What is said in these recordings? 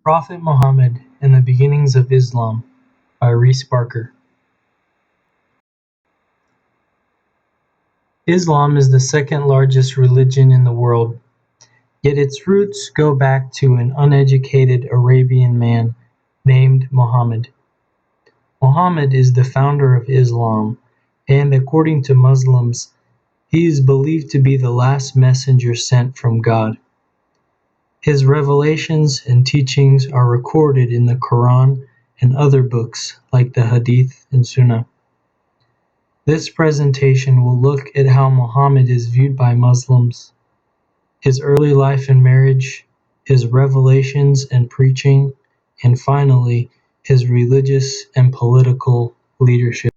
Prophet Muhammad and the Beginnings of Islam by Reese Barker. Islam is the second largest religion in the world, yet its roots go back to an uneducated Arabian man named Mohammed. Mohammed is the founder of Islam, and according to Muslims, he is believed to be the last messenger sent from God. His revelations and teachings are recorded in the Quran and other books like the Hadith and Sunnah. This presentation will look at how Muhammad is viewed by Muslims, his early life and marriage, his revelations and preaching, and finally, his religious and political leadership.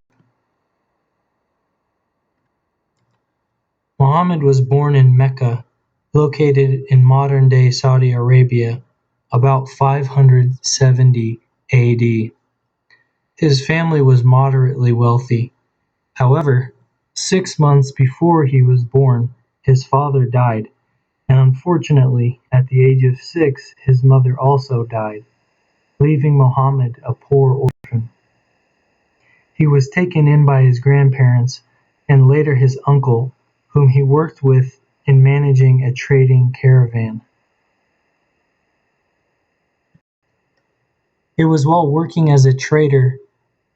Muhammad was born in Mecca, located in modern-day Saudi Arabia, about 570 AD. His family was moderately wealthy. However, 6 months before he was born, his father died, and unfortunately, at the age of 6, his mother also died, leaving Muhammad a poor orphan. He was taken in by his grandparents and later his uncle, whom he worked with in managing a trading caravan. It was while working as a trader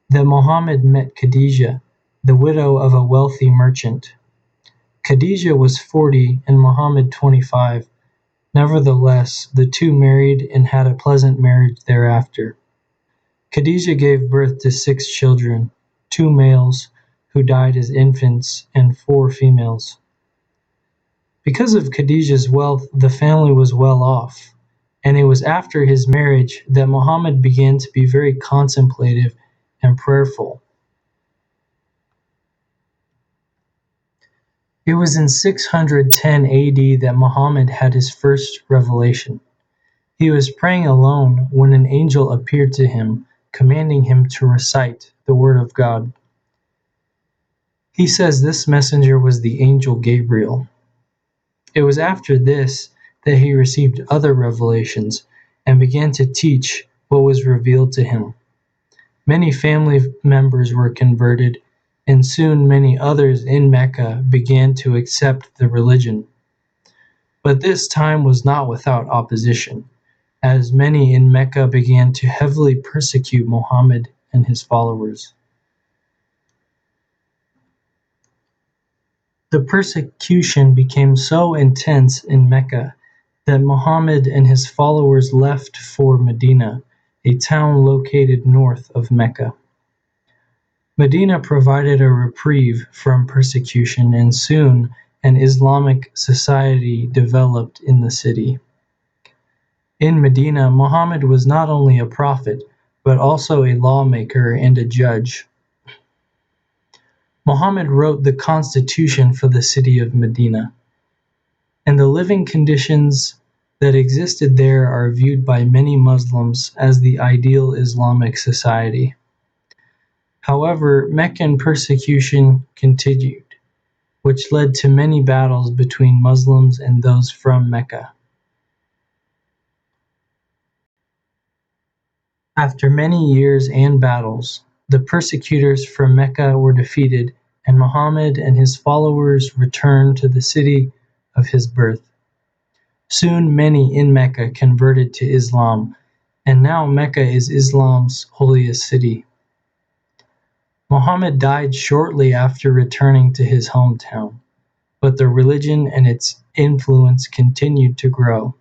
that Muhammad met Khadija, the widow of a wealthy merchant. Khadija was 40 and Muhammad 25. Nevertheless, the two married and had a pleasant marriage thereafter. Khadija gave birth to 6 children, 2 males, who died as infants, and 4 females. Because of Khadija's wealth, the family was well off, and it was after his marriage that Muhammad began to be very contemplative and prayerful. It was in 610 AD that Muhammad had his first revelation. He was praying alone when an angel appeared to him, commanding him to recite the word of God. He says this messenger was the angel Gabriel. It was after this that he received other revelations and began to teach what was revealed to him. Many family members were converted, and soon many others in Mecca began to accept the religion. But this time was not without opposition, as many in Mecca began to heavily persecute Muhammad and his followers. The persecution became so intense in Mecca that Muhammad and his followers left for Medina, a town located north of Mecca. Medina provided a reprieve from persecution, and soon an Islamic society developed in the city. In Medina, Muhammad was not only a prophet, but also a lawmaker and a judge. Muhammad wrote the constitution for the city of Medina, and the living conditions that existed there are viewed by many Muslims as the ideal Islamic society. However, Meccan persecution continued, which led to many battles between Muslims and those from Mecca. After many years and battles, the persecutors from Mecca were defeated, and Muhammad and his followers returned to the city of his birth. Soon many in Mecca converted to Islam, and now Mecca is Islam's holiest city. Muhammad died shortly after returning to his hometown, but the religion and its influence continued to grow.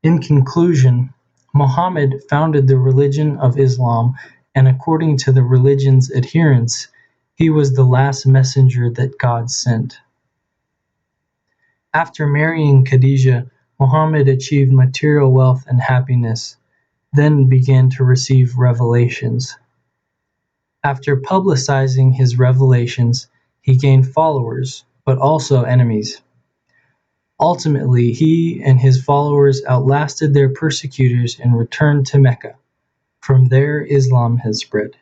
In conclusion, Muhammad founded the religion of Islam, and according to the religion's adherents, he was the last messenger that God sent. After marrying Khadija, Muhammad achieved material wealth and happiness, then began to receive revelations. After publicizing his revelations, he gained followers, but also enemies. Ultimately, he and his followers outlasted their persecutors and returned to Mecca. From there, Islam has spread.